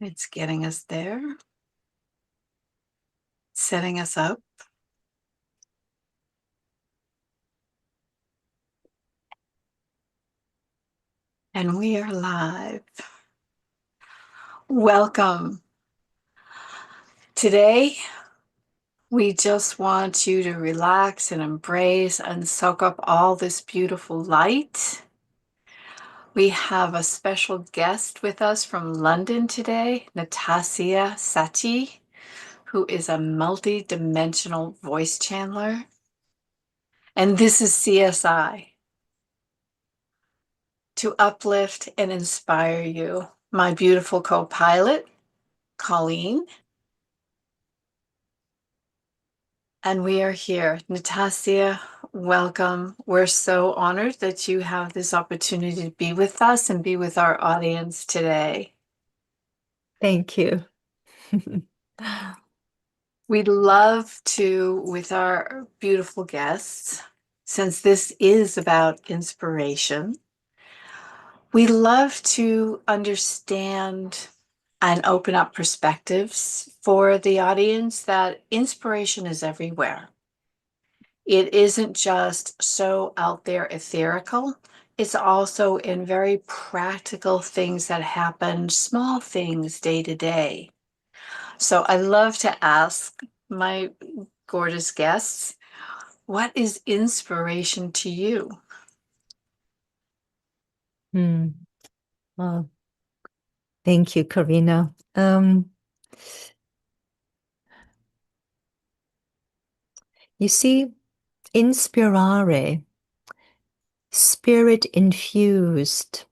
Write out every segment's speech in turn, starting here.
It's getting us there, setting us up. And we are live. Welcome. Today, we just want you to relax and embrace and soak up all this beautiful light. We have a special guest with us from London today, Nattacia Satie, who is a multi-dimensional voice channeler. And this is CSI, to uplift and inspire you. My beautiful co-pilot, Colleen. And we are here. Nattacia, welcome. We're so honored that you have this opportunity to be with us and be with our audience today. Thank you. We'd love to, with our beautiful guests, since this is about inspiration, we love to understand and open up perspectives for the audience that inspiration is everywhere. It isn't just so out there etherical. It's also in very practical things that happen, small things day to day. So I love to ask my gorgeous guests, what is inspiration to you? Well, thank you, Carryna. You see, inspirare, spirit infused.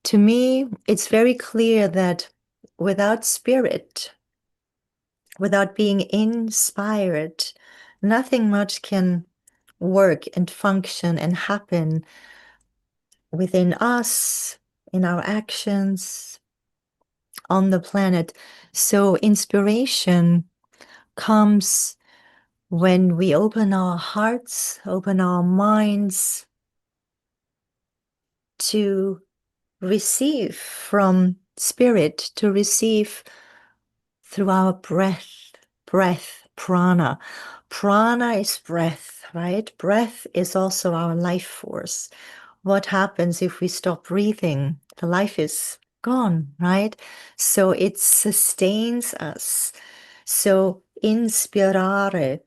To me, it's very clear that without spirit, without being inspired, nothing much can work and function and happen within us, in our actions, on the planet. So inspiration comes when we open our hearts, open our minds to receive from spirit, to receive through our breath, prana. Prana is breath, right? Breath is also our life force. What happens if we stop breathing? The life is gone, right? So it sustains us. So inspirare,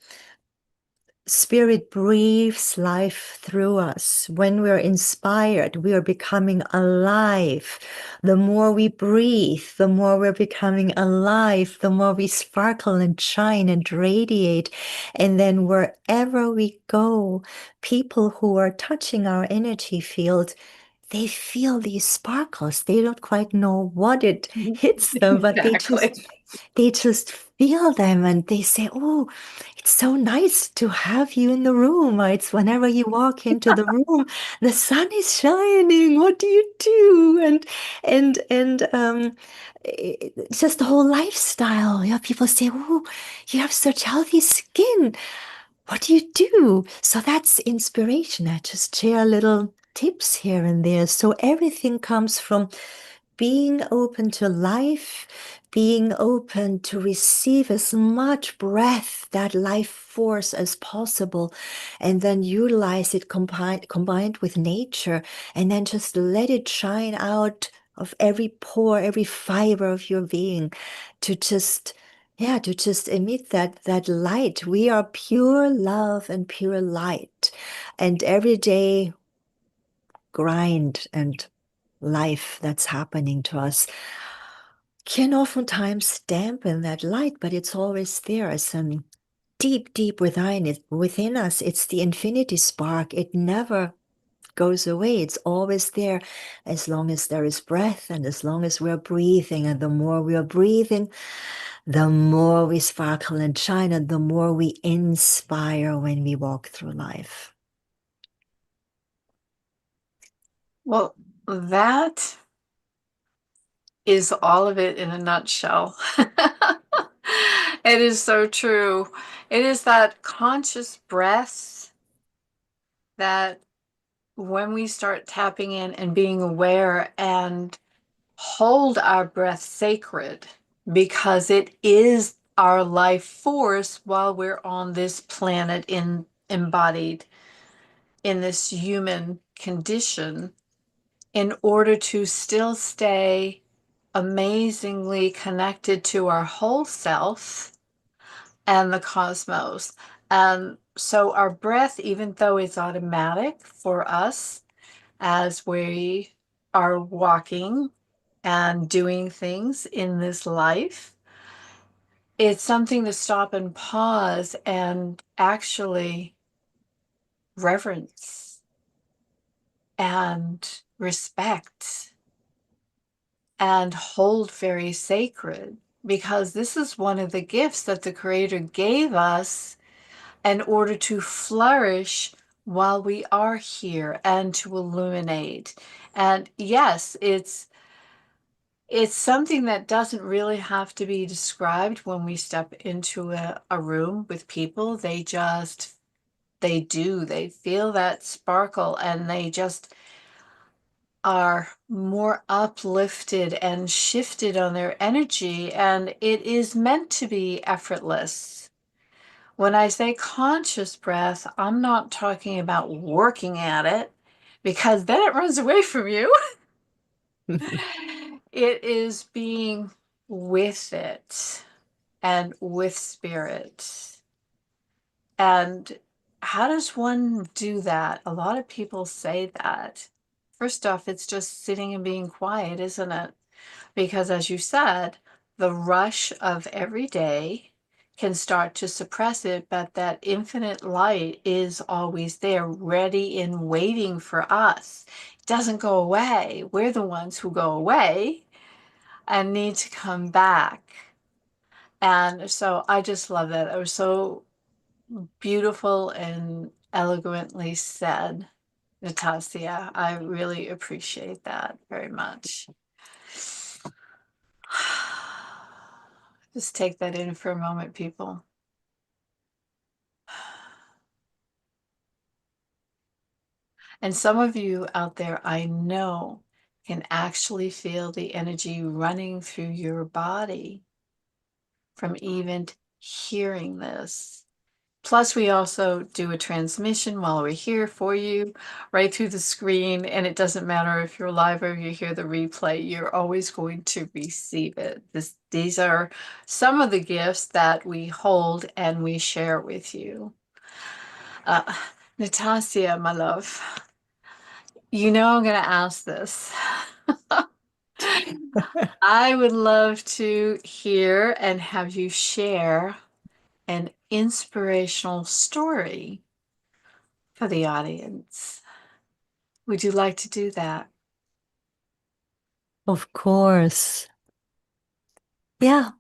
spirit breathes life through us. When we're inspired, we are becoming alive. The more we breathe, the more we're becoming alive, the more we sparkle and shine and radiate. And then wherever we go, people who are touching our energy field, they feel these sparkles. They don't quite know what it hits them, but they just feel them and they say, oh, it's so nice to have you in the room. It's whenever you walk into the room, the sun is shining. What do you do? It's just the whole lifestyle. Yeah, people say, oh, you have such healthy skin. What do you do? So that's inspiration. I just share little tips here and there. So everything comes from being open to life, being open to receive as much breath, that life force as possible, and then utilize it combined with nature, and then just let it shine out of every pore, every fiber of your being to just emit that light. We are pure love and pure light. And every day grind and life that's happening to us can oftentimes dampen that light, but it's always there as an deep within us. It's the infinity spark. It never goes away. It's always there as long as there is breath and as long as we're breathing. And the more we are breathing, the more we sparkle and shine, and the more we inspire when we walk through life. Well, that is all of it in a nutshell. It is so true. It is that conscious breath that when we start tapping in and being aware and hold our breath sacred because it is our life force while we're on this planet embodied in this human condition in order to still stay amazingly connected to our whole self and the cosmos. And so our breath, even though it's automatic for us as we are walking and doing things in this life, it's something to stop and pause and actually reverence and respect and hold very sacred, because this is one of the gifts that the Creator gave us in order to flourish while we are here and to illuminate. And yes, it's something that doesn't really have to be described when we step into a room with people. They do. They feel that sparkle and they just are more uplifted and shifted on their energy. And it is meant to be effortless. When I say conscious breath, I'm not talking about working at it because then it runs away from you. It is being with it and with spirit. And how does one do that? A lot of people say that. First off, it's just sitting and being quiet, isn't it? Because as you said, the rush of every day can start to suppress it, but that infinite light is always there, ready and waiting for us. It doesn't go away. We're the ones who go away and need to come back. And so I just love that. It was so beautiful and eloquently said, Nattacia. I really appreciate that very much. Just take that in for a moment, people. And some of you out there, I know, can actually feel the energy running through your body from even hearing this. Plus, we also do a transmission while we're here for you, right through the screen. And it doesn't matter if you're live or you hear the replay, you're always going to receive it. These are some of the gifts that we hold and we share with you. Uh, Nattacia, my love, you know I'm going to ask this. I would love to hear and have you share an inspirational story for the audience. Would you like to do that? Of course. Yeah.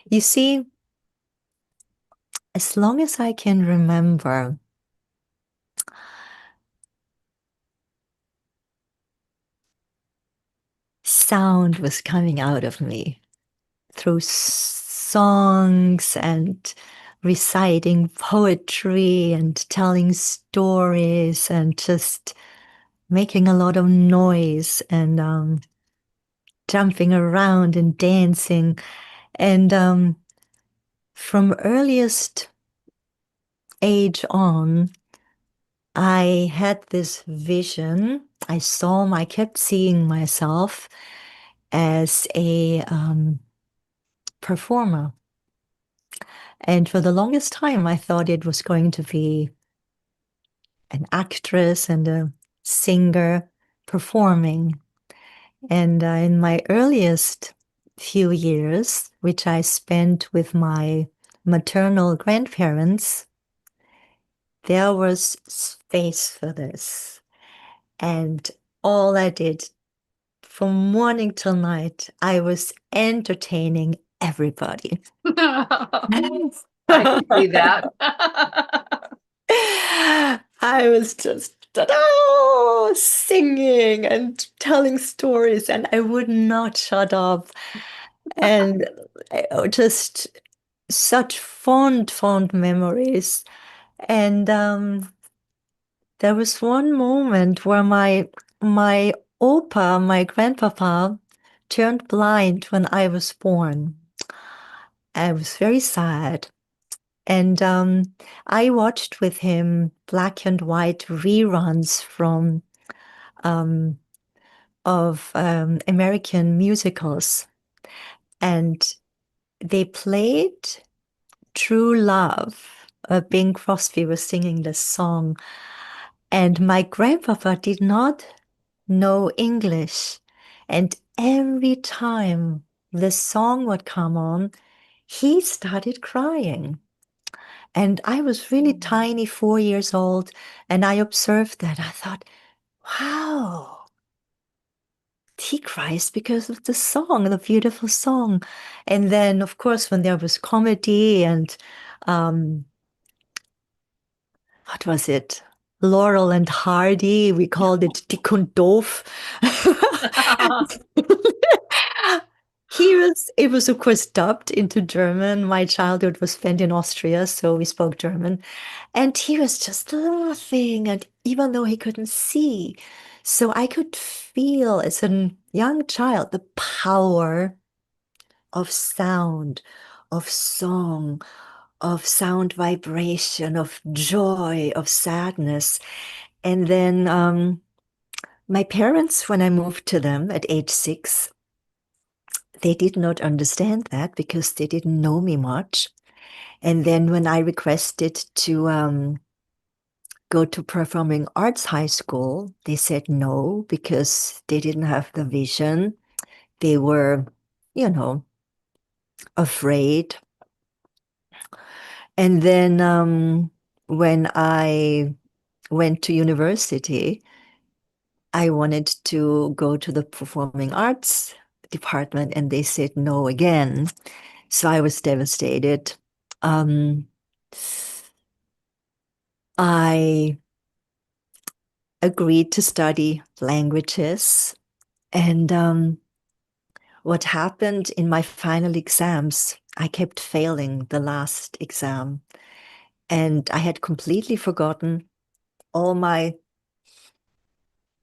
You see, as long as I can remember, sound was coming out of me through songs and reciting poetry and telling stories and just making a lot of noise and jumping around and dancing. And from earliest age on, I had this vision. I kept seeing myself as a performer. And for the longest time, I thought it was going to be an actress and a singer performing. And in my earliest few years, which I spent with my maternal grandparents, there was space for this. And all I did from morning till night, I was entertaining everybody. I can see that. I was just singing and telling stories, and I would not shut up. And just such fond memories. And there was one moment where my grandpapa, turned blind when I was born. I was very sad. And I watched with him black and white reruns from um, of American musicals, and they played True Love. Bing Crosby was singing this song, and my grandpapa did not know English. And every time the song would come on, he started crying. And I was really tiny, 4 years old, and I observed that. I thought, wow, he cries because of the song, the beautiful song. And then, of course, when there was comedy and um, what was it? Laurel and Hardy, we called it Dick und Doof. It was of course dubbed into German. My childhood was spent in Austria, so we spoke German. And he was just laughing, and even though he couldn't see. So I could feel as a young child the power of sound, of song, of sound vibration, of joy, of sadness. And then my parents, when I moved to them at age 6, they did not understand that because they didn't know me much. And then when I requested to go to performing arts high school, they said no because they didn't have the vision. They were, you know, afraid. And then when I went to university, I wanted to go to the performing arts department, and they said no again. So I was devastated. I agreed to study languages. And what happened in my final exams, I kept failing the last exam. And I had completely forgotten all my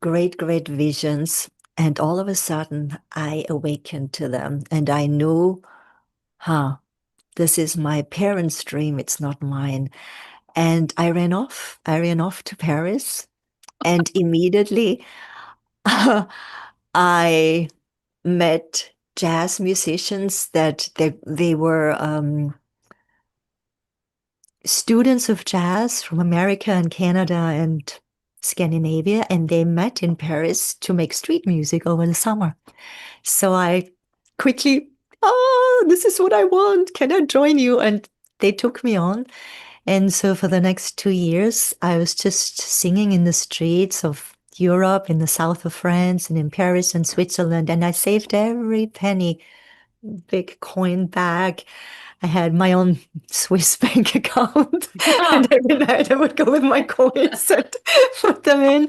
great, great visions. And all of a sudden, I awakened to them. And I knew, huh, this is my parents' dream. It's not mine. And I ran off. I ran off to Paris. And immediately, I met jazz musicians that they were students of jazz from America and Canada and Scandinavia, and they met in Paris to make street music over the summer. So I quickly, oh, this is what I want. Can I join you? And they took me on. And so for the next 2 years, I was just singing in the streets of Europe, in the south of France, and in Paris and Switzerland. And I saved every penny, big coin bag. I had my own Swiss bank account. And every night I would go with my coins and put them in.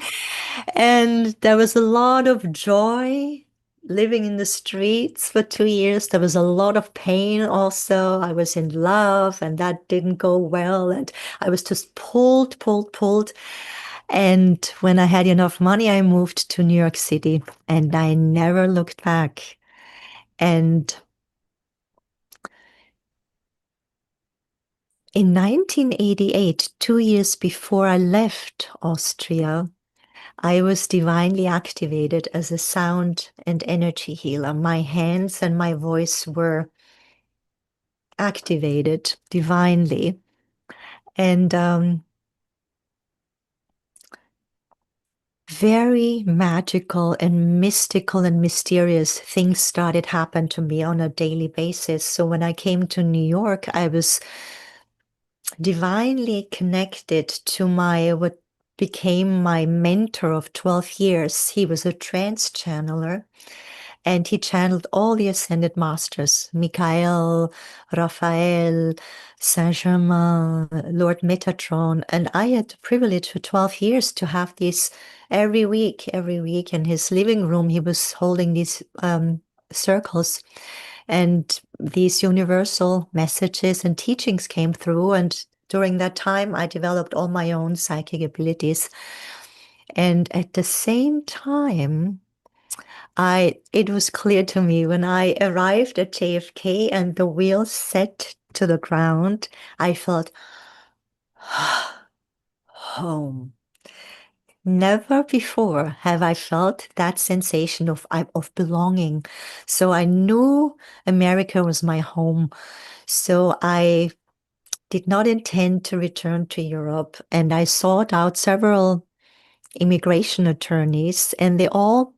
And there was a lot of joy living in the streets for 2 years. There was a lot of pain also. I was in love, and that didn't go well. And I was just pulled, pulled, pulled. And when I had enough money, I moved to New York City, and I never looked back. And in 1988, 2 years before I left Austria, I was divinely activated as a sound and energy healer. My hands and my voice were activated divinely. And very magical and mystical and mysterious things started happen to me on a daily basis. So when I came to New York, I was divinely connected to what became my mentor of 12 years. He was a trance channeler, and he channeled all the ascended masters, Michael, Raphael, Saint Germain, Lord Metatron. And I had the privilege for 12 years to have these every week. In his living room, he was holding these circles, and these universal messages and teachings came through. And during that time, I developed all my own psychic abilities. And at the same time, It was clear to me when I arrived at JFK and the wheels set to the ground, I felt home. Never before have I felt that sensation of belonging. So I knew America was my home. So I did not intend to return to Europe, and I sought out several immigration attorneys, and they all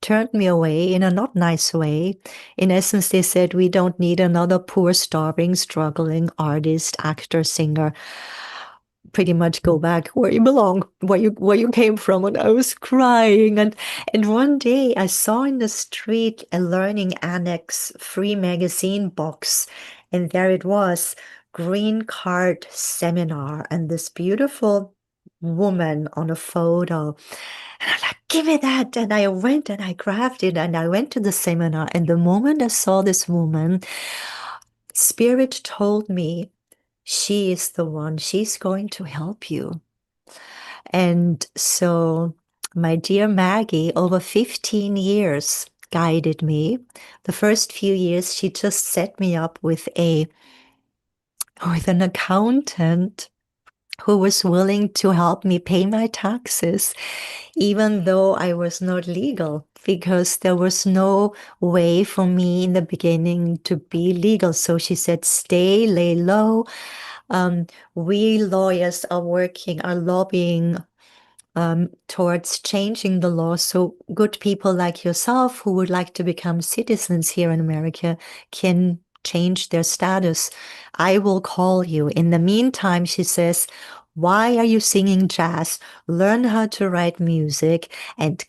turned me away in a not nice way. In essence, they said, we don't need another poor, starving, struggling artist, actor, singer. Pretty much go back where you belong, where you came from. And I was crying. And one day I saw in the street a Learning Annex free magazine box, and there it was, green card seminar, and this beautiful woman on a photo. And I'm like, give me that. And I went and I grabbed it and I went to the seminar. And the moment I saw this woman, Spirit told me, she is the one, she's going to help you. And so my dear Maggie, over 15 years, guided me. The first few years, she just set me up with an accountant who was willing to help me pay my taxes, even though I was not legal, because there was no way for me in the beginning to be legal. So she said, stay, lay low. We lawyers are lobbying towards changing the law so good people like yourself who would like to become citizens here in America can change their status. I will call you. In the meantime, she says, why are you singing jazz? Learn how to write music and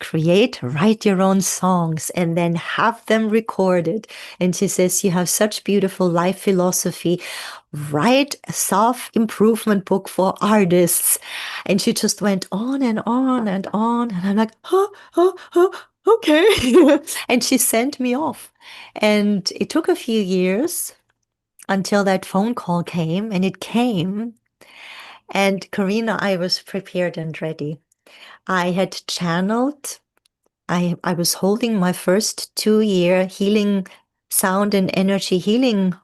write your own songs and then have them recorded. And she says, you have such beautiful life philosophy. Write a self-improvement book for artists. And she just went on and on and on. And I'm like, okay. And she sent me off. And it took a few years until that phone call came, and it came. And Carryna, I was prepared and ready. I had channeled, I was holding my first 2-year healing sound and energy healing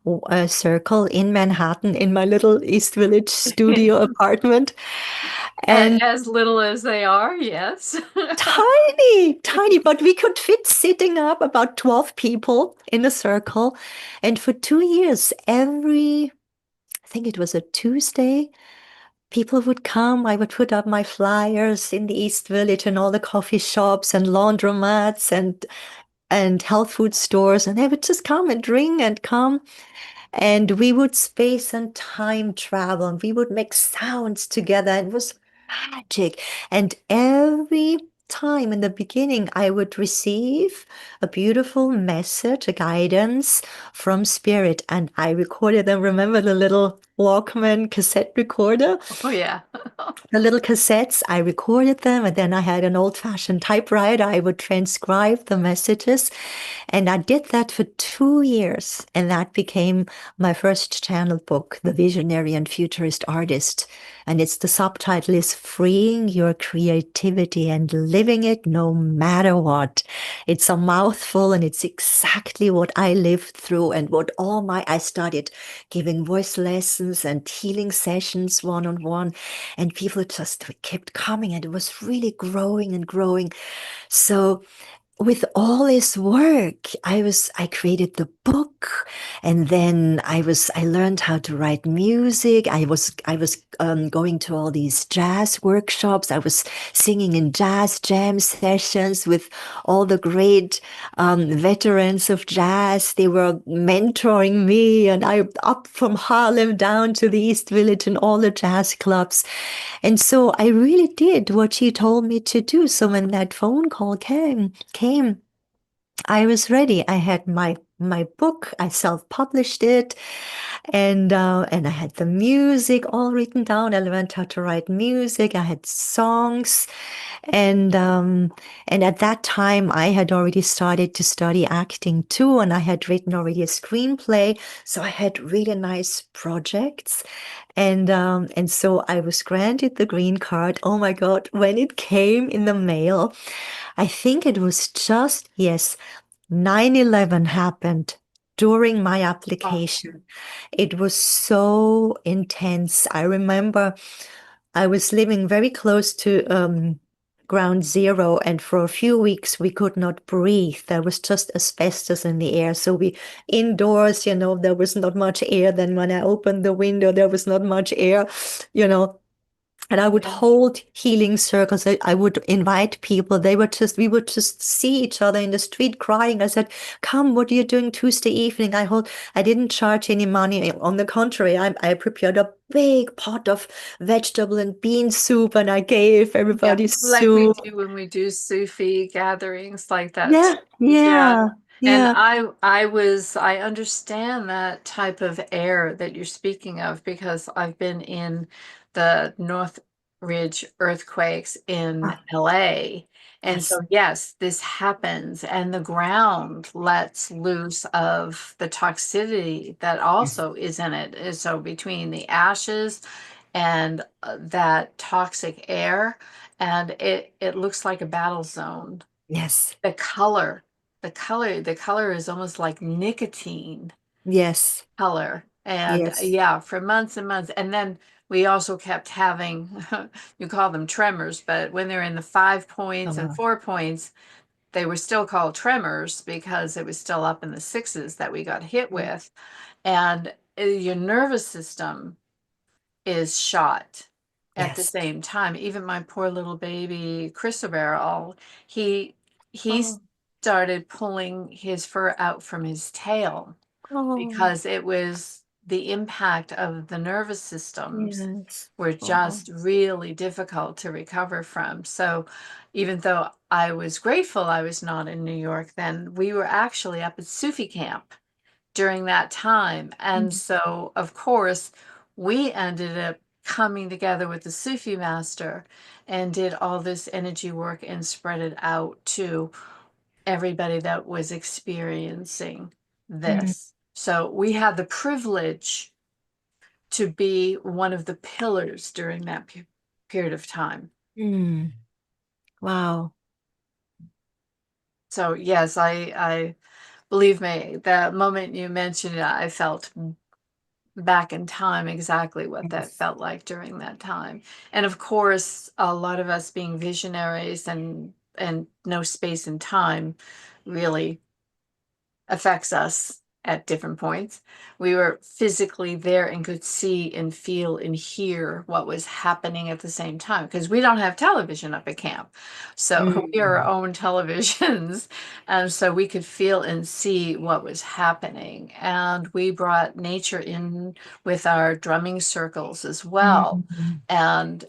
circle in Manhattan in my little East Village studio apartment. And As little as they are, yes. tiny, tiny, but we could fit sitting up about 12 people in a circle. And for 2 years, I think it was a Tuesday, people would come. I would put up my flyers in the East Village and all the coffee shops and laundromats and health food stores. And they would just come and ring and come. And we would space and time travel, and we would make sounds together. It was magic. And every time in the beginning, I would receive a beautiful message, a guidance from Spirit. And I recorded them. Remember the little Walkman cassette recorder? Oh, yeah. The little cassettes, I recorded them, and then I had an old-fashioned typewriter. I would transcribe the messages, and I did that for 2 years, and that became my first channel book, The Visionary and Futurist Artist. And the subtitle is Freeing Your Creativity and Living It No Matter What. It's a mouthful, and it's exactly what I lived through and what I started giving voice lessons and healing sessions one-on-one, and people just kept coming, and it was really growing and growing. So with all this work, I created the book, and then I learned how to write music. I was going to all these jazz workshops. I was singing in jazz jam sessions with all the great veterans of jazz. They were mentoring me, and I up from Harlem down to the East Village and all the jazz clubs. And so I really did what she told me to do. So when that phone call came, I was ready. I had my my book. I self-published it, and I had the music all written down. I learned how to write music. I had songs, and at that time, I had already started to study acting too, and I had written already a screenplay. So I had really nice projects, and so I was granted the green card. Oh my God, when it came in the mail, I think it was just, yes, 9/11 happened during my Oh, application. It was so intense. I remember I was living very close to ground zero, and for a few weeks we could not breathe. There was just asbestos in the air. So we indoors, there was not much air. Then when I opened the window, there was not much air, you know. And I would yeah. hold healing circles. I would invite people. We would just see each other in the street crying. I said, "Come, what are you doing Tuesday evening?" I didn't charge any money. On the contrary, I prepared a big pot of vegetable and bean soup, and I gave Yeah, everybody like we soup. do when we do Sufi gatherings like that Yeah, too. Yeah. yeah, And yeah. I understand that type of air that you're speaking of because I've been in the North Ridge earthquakes in Ah, LA. And yes, so yes, this happens and the ground lets loose of the toxicity that yes, also is in it. And so between the ashes and that toxic air, and it looks like a battle zone. yes, The color, the color is almost like nicotine yes, color. And yes. yeah, for months and months. And then we also kept having, you call them tremors, but when they're in the 5 points and Oh, 4 points, they were still called tremors because it was still up in the sixes that we got hit mm, with. And your nervous system is shot at the yes. same time. Even my poor little baby Christopher, he he Oh, started pulling his fur out from his tail oh, because it was the impact of the nervous systems yes. were Oh. just really difficult to recover from. So even though I was grateful I was not in New York then, we were actually up at Sufi camp during that time. And Mm, so, of course, we ended up coming together with the Sufi master and did all this energy work and spread it out to everybody that was experiencing mm, this. So we had the privilege to be one of the pillars during that period of time. mm. Wow. So yes, I believe me, the moment you mentioned it, I felt back in time exactly what that Yes. felt like during that time. And of course, a lot of us being visionaries and no space and time really affects us at different points. We were physically there and could see and feel and hear what was happening at the same time because we don't have television up at camp. So we are our Mm, own televisions. And so we could feel and see what was happening. And we brought nature in with our drumming circles as well. mm, And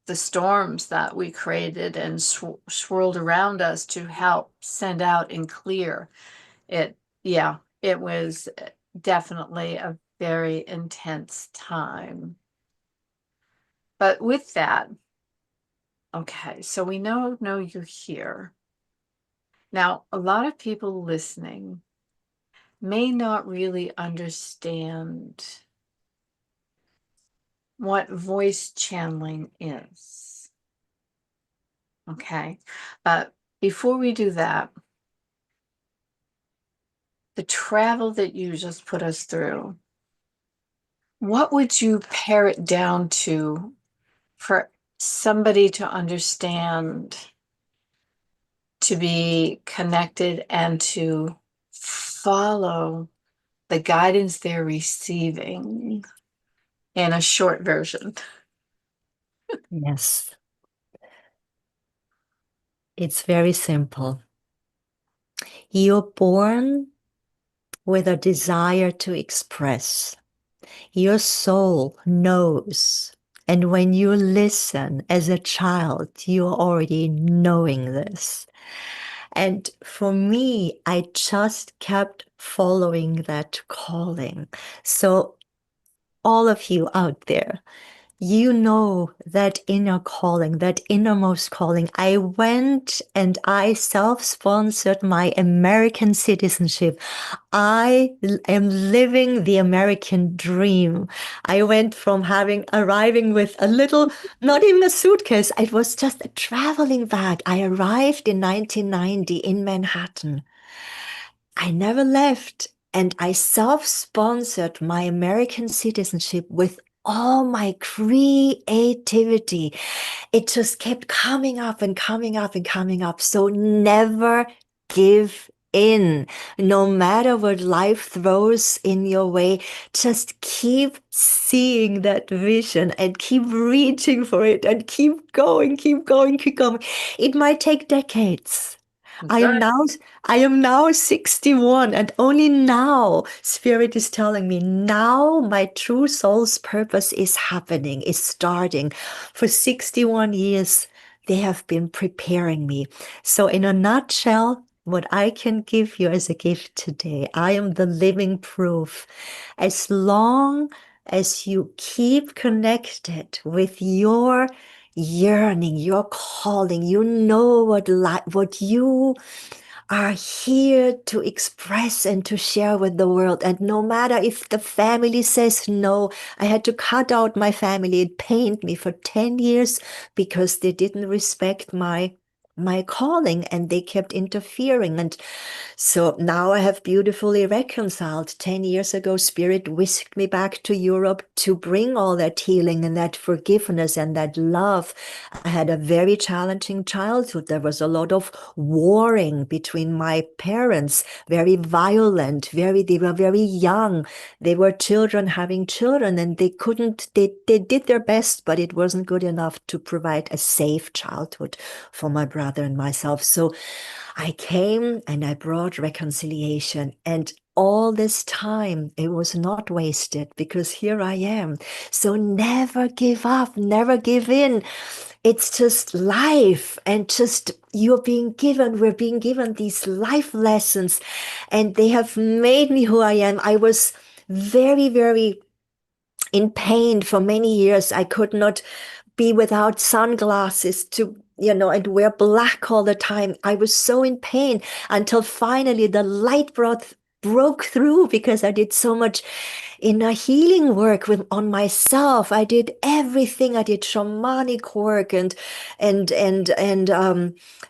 the storms that we created and swirled around us to help send out and clear it, yeah, it was definitely a very intense time. But with that, okay, so we know you're here. Now, a lot of people listening may not really understand what voice channeling is. Okay. But before we do that, the travel that you just put us through, what would you pare it down to for somebody to understand, to be connected, and to follow the guidance they're receiving in a short version? yes. It's very simple. You're born with a desire to express. Your soul knows. And when you listen as a child, you're already knowing this. And for me, I just kept following that calling. So, all of you out there, you know that inner calling, that innermost calling. I went and I self-sponsored my American citizenship. Am living the American dream. I went from arriving with a little, not even a suitcase, it was just a traveling bag. I arrived in 1990 in Manhattan. I never left, and I self-sponsored my American citizenship with all my creativity. It just kept coming up and coming up and coming up. So never give in. No matter what life throws in your way, just keep seeing that vision and keep reaching for it and keep going, keep going, keep going. It might take decades. That's I am right. now I am now 61, and only now Spirit is telling me now my true soul's purpose is happening, is starting. For 61 years, they have been preparing me. So, in a nutshell, what I can give you as a gift today, I am the living proof. As long as you keep connected with your yearning, your calling, you know what you are here to express and to share with the world. And no matter if the family says no, I had to cut out my family. It pained me for 10 years because they didn't respect my calling and they kept interfering. And so now I have beautifully reconciled. 10 years ago, Spirit whisked me back to Europe to bring all that healing and that forgiveness and that love. I had a very challenging childhood. There was a lot of warring between my parents, very violent, they were very young. They were children having children, and they did their best, but it wasn't good enough to provide a safe childhood for my brother and myself. So I came and I brought reconciliation, and all this time it was not wasted because here I am. So never give up, never give in. It's just life, and just we're being given these life lessons, and they have made me who I am. I was very, very in pain for many years. I could not be without sunglasses and wear black all the time. I was so in pain until finally the light broke through because I did so much inner healing work on myself. I did everything. I did shamanic work and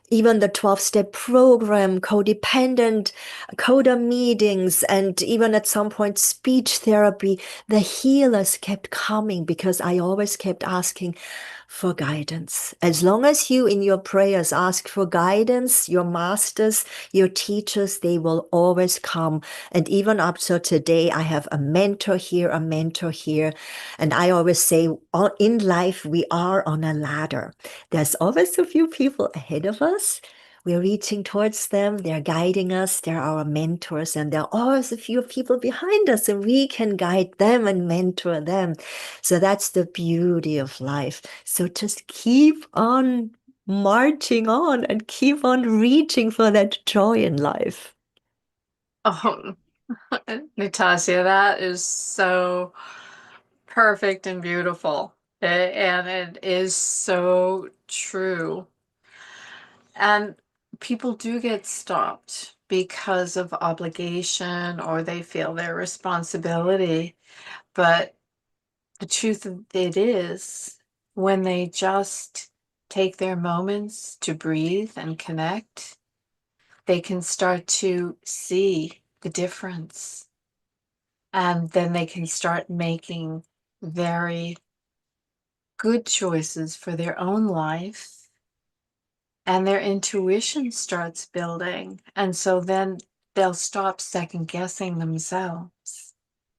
even the 12-step program, codependent coda meetings, and even at some point speech therapy. The healers kept coming because I always kept asking for guidance. As long as you in your prayers ask for guidance, your masters, your teachers, they will always come. And even up to today, I have a mentor here, a mentor here. And I always say, in life, we are on a ladder. There's always a few people ahead of us. We're reaching towards them. They're guiding us. They're our mentors. And there are always a few people behind us, and we can guide them and mentor them. So that's the beauty of life. So just keep on marching on and keep on reaching for that joy in life. Oh, Natasha, that is so perfect and beautiful. And it is so true. And people do get stopped because of obligation or they feel their responsibility. But the truth of it is, when they just take their moments to breathe and connect, they can start to see the difference. And then they can start making very good choices for their own life, and their intuition starts building. And so then they'll stop second guessing themselves.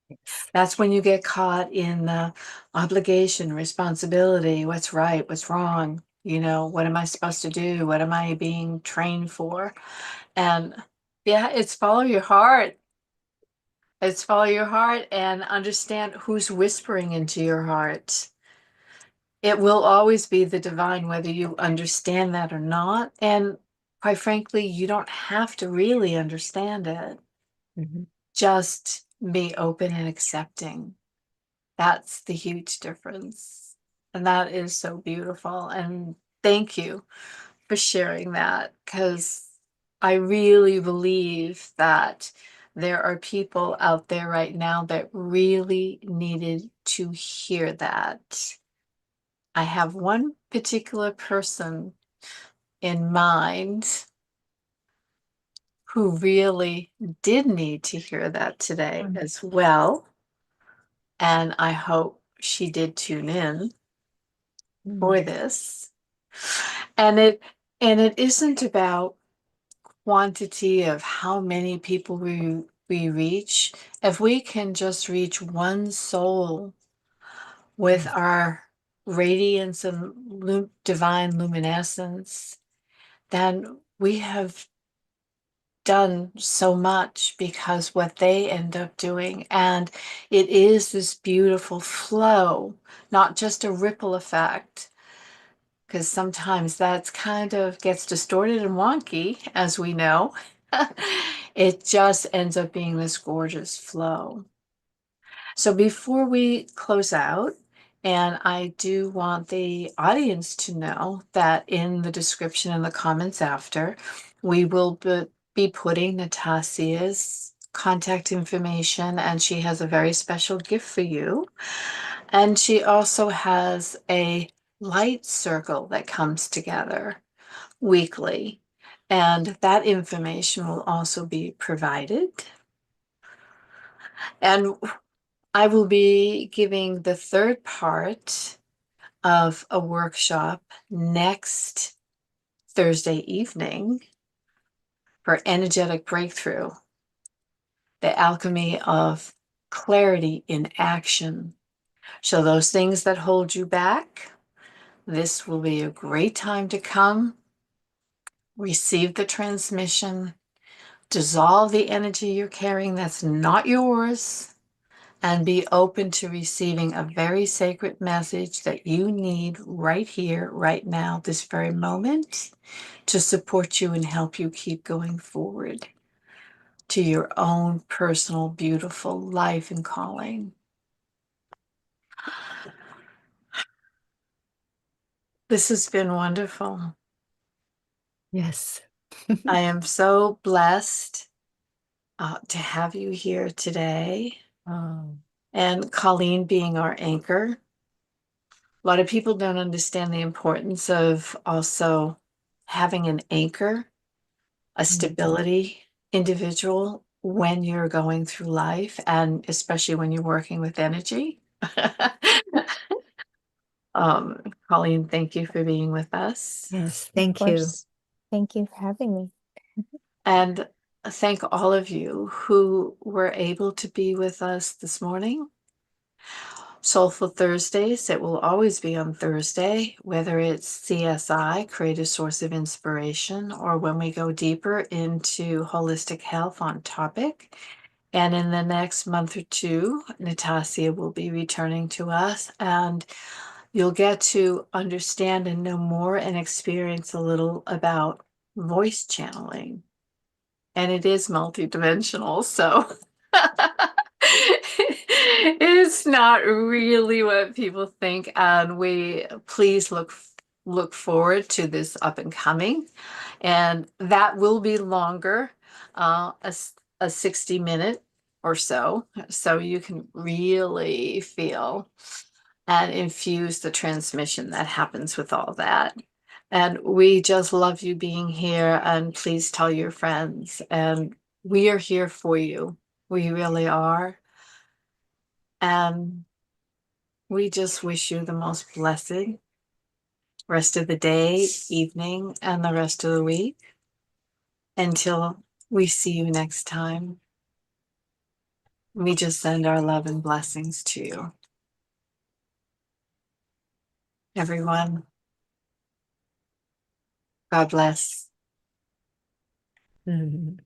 Yes. That's when you get caught in the obligation, responsibility, what's right, what's wrong, what am I supposed to do? What am I being trained for? And yeah, it's follow your heart. It's follow your heart and understand who's whispering into your heart. It will always be the divine, whether you understand that or not. And quite frankly, you don't have to really understand it. Mhm. Just be open and accepting. That's the huge difference. And that is so beautiful. And thank you for sharing that, because I really believe that there are people out there right now that really needed to hear that. I have one particular person in mind who really did need to hear that today as well. And I hope she did tune in for this. And it isn't about quantity of how many people we reach. If we can just reach one soul with our radiance and divine luminescence, then we have done so much, because what they end up doing, and it is this beautiful flow, not just a ripple effect, because sometimes that's kind of gets distorted and wonky, as we know. It just ends up being this gorgeous flow. So before we close out, and I do want the audience to know that in the description and the comments after, we will be putting Nattacia's contact information, and she has a very special gift for you. And she also has a light circle that comes together weekly. And that information will also be provided. And I will be giving the third part of a workshop next Thursday evening for energetic breakthrough, the alchemy of clarity in action. So those things that hold you back, this will be a great time to come, receive the transmission, dissolve the energy you're carrying that's not yours, and be open to receiving a very sacred message that you need right here, right now, this very moment, to support you and help you keep going forward to your own personal, beautiful life and calling. This has been wonderful. Yes. I am so blessed to have you here today. Oh, And Colleen being our anchor. A lot of people don't understand the importance of also having an anchor, a stability individual when you're going through life, and especially when you're working with energy. Colleen, thank you for being with us. yes. Of Thank you. course. Thank you for having me. And thank all of you who were able to be with us this morning. Soulful Thursdays, it will always be on Thursday, whether it's CSI, Creative Source of Inspiration, or when we go deeper into holistic health on topic. And in the next month or two, Nattacia will be returning to us, and you'll get to understand and know more and experience a little about voice channeling. And it is multidimensional, so it's not really what people think. And we please look forward to this up and coming. And that will be longer, a 60-minute or so. So you can really feel and infuse the transmission that happens with all that. And we just love you being here, and please tell your friends. And we are here for you. We really are. And we just wish you the most blessed rest of the day, evening, and the rest of the week until we see you next time. We just send our love and blessings to you. Everyone, God bless. Mhm.